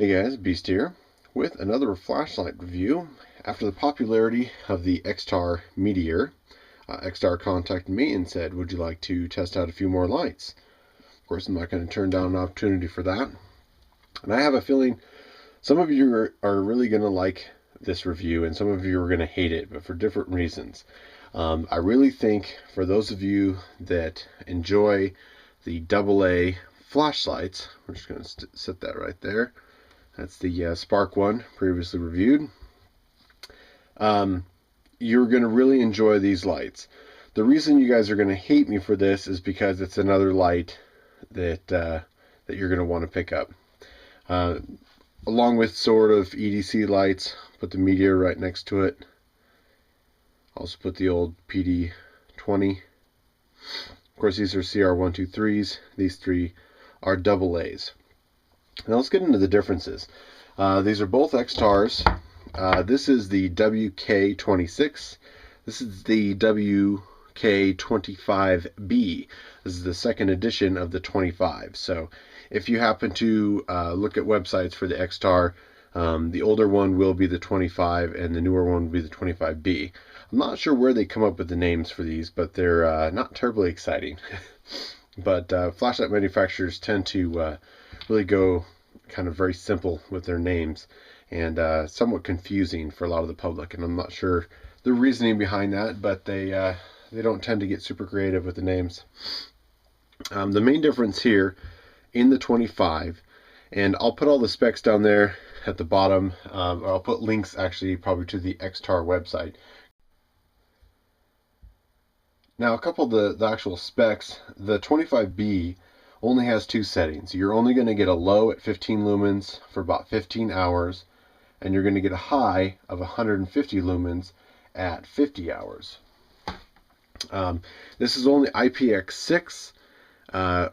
Hey guys, Beast here with another flashlight review. After the popularity of the Xtar Meteor, Xtar contacted me and said, would you like to test out a few more lights? Of course, I'm not going to turn down an opportunity for that. And I have a feeling some of you are really going to like this review and some of you are going to hate it, but for different reasons. I really think for those of you that enjoy the AA flashlights, we're just going to set that right there. That's the Spark one previously reviewed. You're going to really enjoy these lights. The reason you guys are going to hate me for this is because it's another light that you're going to want to pick up. Along with sort of EDC lights, put the Meteor right next to it. Also put the old PD20. Of course, these are CR123s. These three are AA's. Now let's get into the differences. These are both Xtars. This is the wk26. This is the wk25B. This is the second edition of the 25. So if you happen to look at websites for the Xtar, the older one will be the 25 and the newer one will be the 25B. I'm not sure where they come up with the names for these, but they're not terribly exciting. But flashlight manufacturers tend to really go kind of very simple with their names and somewhat confusing for a lot of the public, and I'm not sure the reasoning behind that, but they don't tend to get super creative with the names. The main difference here in the 25, and I'll put all the specs down there at the bottom, or I'll put links actually probably to the Xtar website. Now a couple of the actual specs. The 25B only has two settings. You're only going to get a low at 15 lumens for about 15 hours, and you're going to get a high of 150 lumens at 50 hours. This is only IPX6,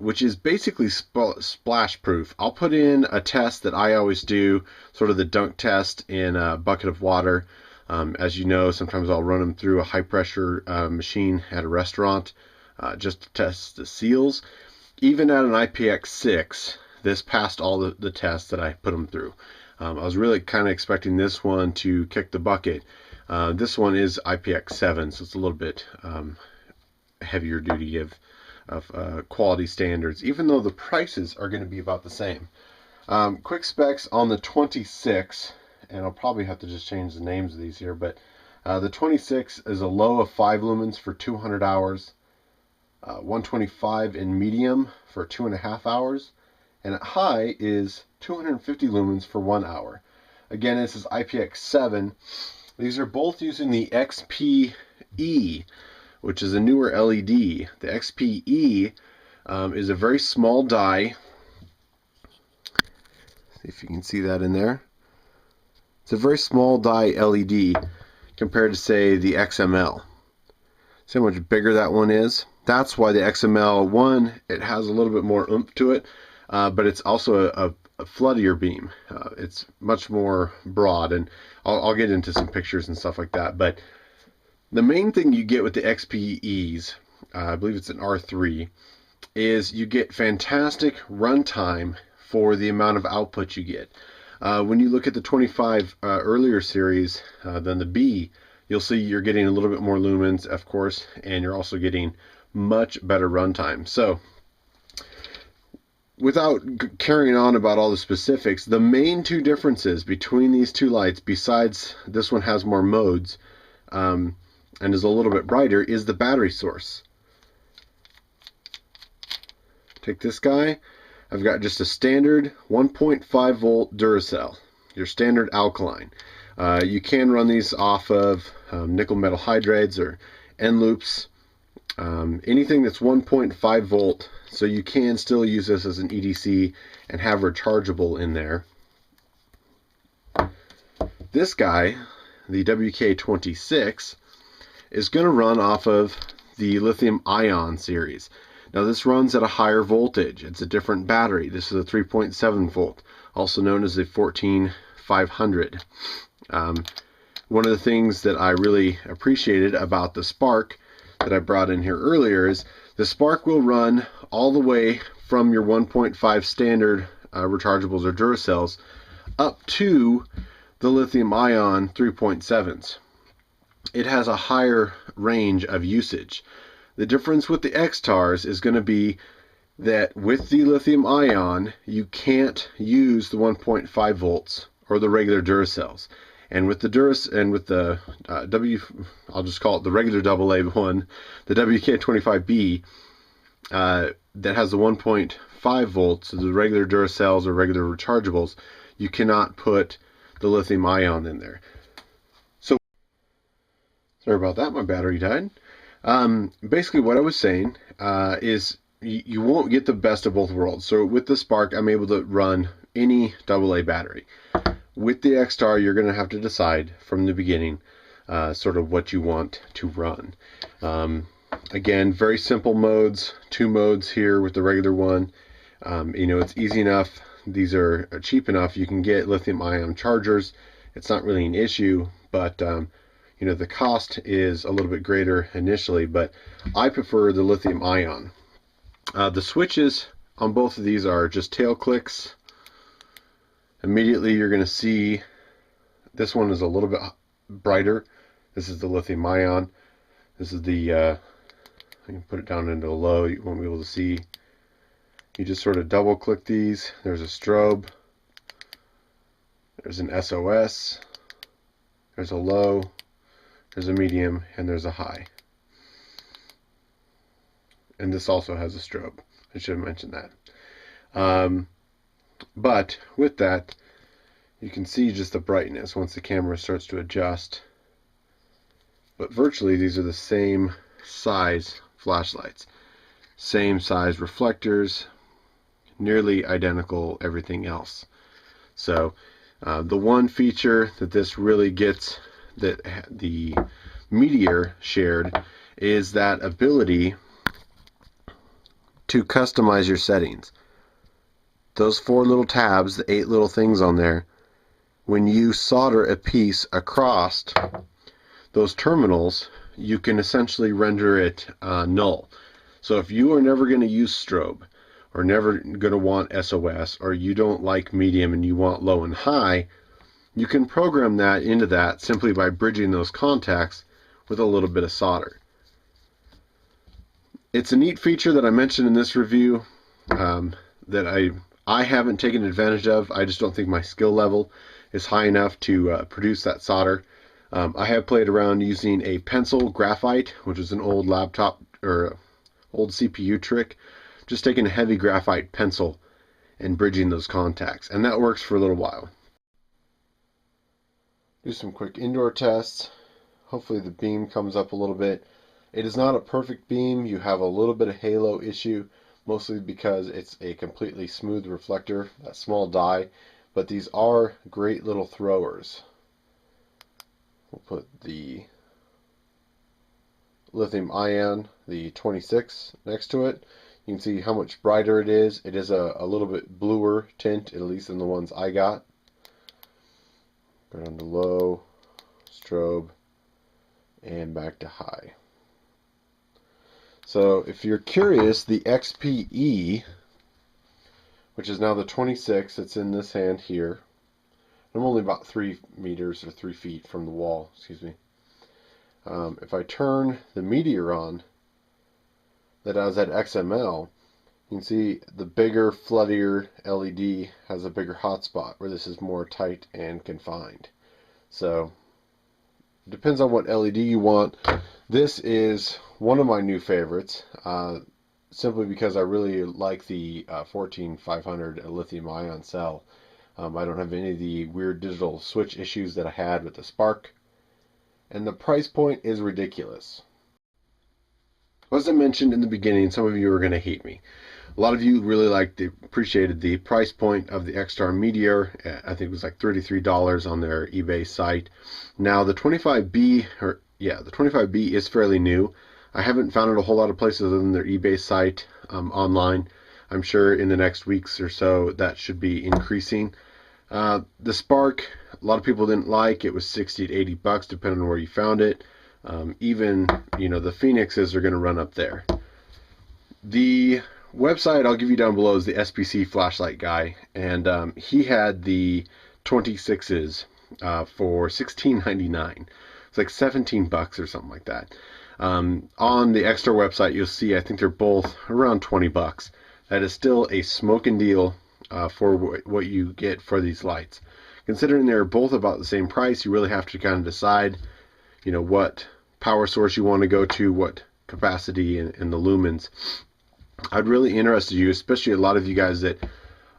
which is basically splash proof. I'll put in a test that I always do, sort of the dunk test in a bucket of water. As you know, sometimes I'll run them through a high pressure machine at a restaurant just to test the seals. Even at an IPX6, this passed all the tests that I put them through. I was really kind of expecting this one to kick the bucket. This one is IPX7, so it's a little bit heavier duty of quality standards, even though the prices are going to be about the same. Quick specs on the 26, and I'll probably have to just change the names of these here, but the 26 is a low of 5 lumens for 200 hours. 125 in medium for 2.5 hours, and at high is 250 lumens for 1 hour. Again, this is IPX7. These are both using the XPE, which is a newer LED. The XPE is a very small die. See if you can see that in there. It's a very small die LED compared to, say, the XML. See how much bigger that one is? That's why the XML one, it has a little bit more oomph to it, but it's also a floodier beam. It's much more broad, and I'll get into some pictures and stuff like that. But the main thing you get with the XPEs, I believe it's an R3, is you get fantastic runtime for the amount of output you get. When you look at the 25 earlier series than the B, you'll see you're getting a little bit more lumens, of course, and you're also getting much better runtime. So without carrying on about all the specifics, the main two differences between these two lights, besides this one has more modes and is a little bit brighter, is the battery source. Take this guy. I've got just a standard 1.5 volt Duracell, your standard alkaline. You can run these off of nickel metal hydrides or end loops, anything that's 1.5 volt, so you can still use this as an EDC and have rechargeable in there. This guy, the wk26, is going to run off of the lithium ion series. Now this runs at a higher voltage. It's a different battery. This is a 3.7 volt, also known as the 14500. One of the things that I really appreciated about the Spark that I brought in here earlier is the Spark will run all the way from your 1.5 standard rechargeables or Duracells up to the lithium ion 3.7s. It has a higher range of usage. The difference with the Xtars is going to be that with the lithium ion, you can't use the 1.5 volts or the regular Duracells. And with the I'll just call it the regular AA one, the wk25B, that has the 1.5 volts, so the regular Duracells or regular rechargeables, you cannot put the lithium ion in there. So sorry about that, my battery died. Basically what I was saying is you won't get the best of both worlds. So with the Spark, I'm able to run any AA battery. With the Xtar, you're going to have to decide from the beginning sort of what you want to run. Again, very simple modes, 2 modes here with the regular one. It's easy enough. These are cheap enough. You can get lithium ion chargers. It's not really an issue, but the cost is a little bit greater initially, but I prefer the lithium ion. The switches on both of these are just tail clicks. Immediately you're going to see this one is a little bit brighter. This is the lithium ion. This is the I can put it down into low. You won't be able to see. You just sort of double click these. There's a strobe. There's an SOS. There's a low. There's a medium, and there's a high. And this also has a strobe. I should have mentioned that. But with that, you can see just the brightness once the camera starts to adjust. But virtually these are the same size flashlights. Same size reflectors, nearly identical everything else. So the one feature that this really gets, that the Meteor shared, is that ability to customize your settings. Those 4 little tabs, the 8 little things on there, when you solder a piece across those terminals, you can essentially render it null. So if you are never going to use strobe, or never going to want SOS, or you don't like medium and you want low and high, you can program that into that simply by bridging those contacts with a little bit of solder. It's a neat feature that I mentioned in this review that I haven't taken advantage of. I just don't think my skill level is high enough to produce that solder. I have played around using a pencil graphite, which is an old laptop or old CPU trick, just taking a heavy graphite pencil and bridging those contacts, and that works for a little while. Do some quick indoor tests. Hopefully the beam comes up a little bit. It is not a perfect beam. You have a little bit of halo issue, mostly because it's a completely smooth reflector, that small die, but these are great little throwers. We'll put the lithium ion, the 26, next to it. You can see how much brighter it is. It is a little bit bluer tint, at least in the ones I got. Go down to low, strobe, and back to high. So if you're curious, the XPE, which is now the 26, it's in this hand here. I'm only about 3 meters or 3 feet from the wall, excuse me. If I turn the Meteor on, that has that XML, you can see the bigger, floodier LED has a bigger hotspot, where this is more tight and confined. So it depends on what LED you want. This is one of my new favorites, simply because I really like the 14500 lithium ion cell. I don't have any of the weird digital switch issues that I had with the Spark, and the price point is ridiculous. As I mentioned in the beginning, some of you are going to hate me. A lot of you really appreciated the price point of the Xtar Meteor. I think it was like $33 on their eBay site. Now the 25B, the 25B is fairly new. I haven't found it a whole lot of places other than their eBay site online. I'm sure in the next weeks or so that should be increasing. The Spark, a lot of people didn't like. It was 60 to 80 bucks depending on where you found it. Even the Phoenixes are going to run up there. The website I'll give you down below is the SPC flashlight guy, and he had the 26s for $16.99. It's like 17 bucks or something like that. On the Xtar website, you'll see I think they're both around 20 bucks. That is still a smoking deal for what you get for these lights. Considering they're both about the same price, you really have to kind of decide, what power source you want to go to, what capacity and the lumens. I'd really interested you, especially a lot of you guys that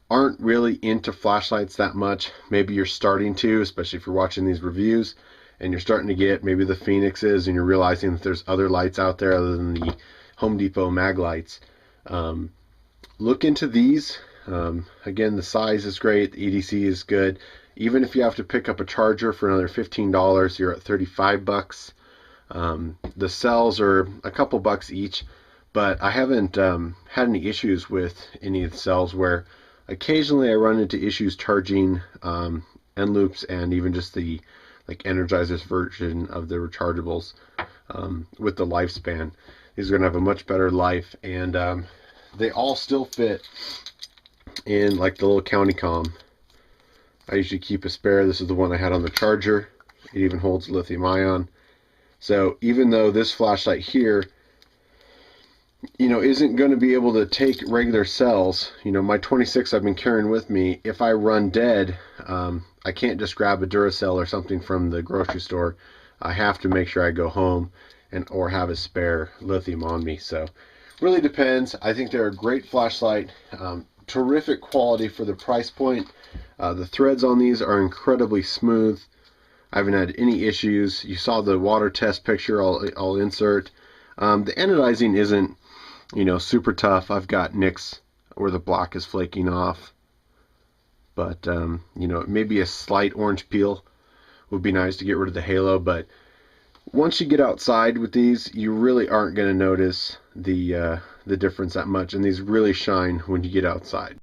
aren't really into flashlights that much. Maybe you're starting to, especially if you're watching these reviews, and you're starting to get maybe the Phoenixes, and you're realizing that there's other lights out there other than the Home Depot mag lights. Look into these. Again, the size is great. The EDC is good. Even if you have to pick up a charger for another $15, you're at 35 bucks. The cells are a couple bucks each, but I haven't had any issues with any of the cells, where occasionally I run into issues charging end loops and even just the Energizer's version of the rechargeables with the lifespan. These are going to have a much better life, and they all still fit in the little county comm. I usually keep a spare. This is the one I had on the charger. It even holds lithium ion. So even though this flashlight here, isn't going to be able to take regular cells, my 26 I've been carrying with me, if I run dead, I can't just grab a Duracell or something from the grocery store. I have to make sure I go home or have a spare lithium on me. So really depends. I think they're a great flashlight. Terrific quality for the price point. The threads on these are incredibly smooth. I haven't had any issues. You saw the water test picture I'll insert. The anodizing isn't super tough. I've got nicks where the block is flaking off, but maybe a slight orange peel would be nice to get rid of the halo. But once you get outside with these, you really aren't going to notice the difference that much, and these really shine when you get outside.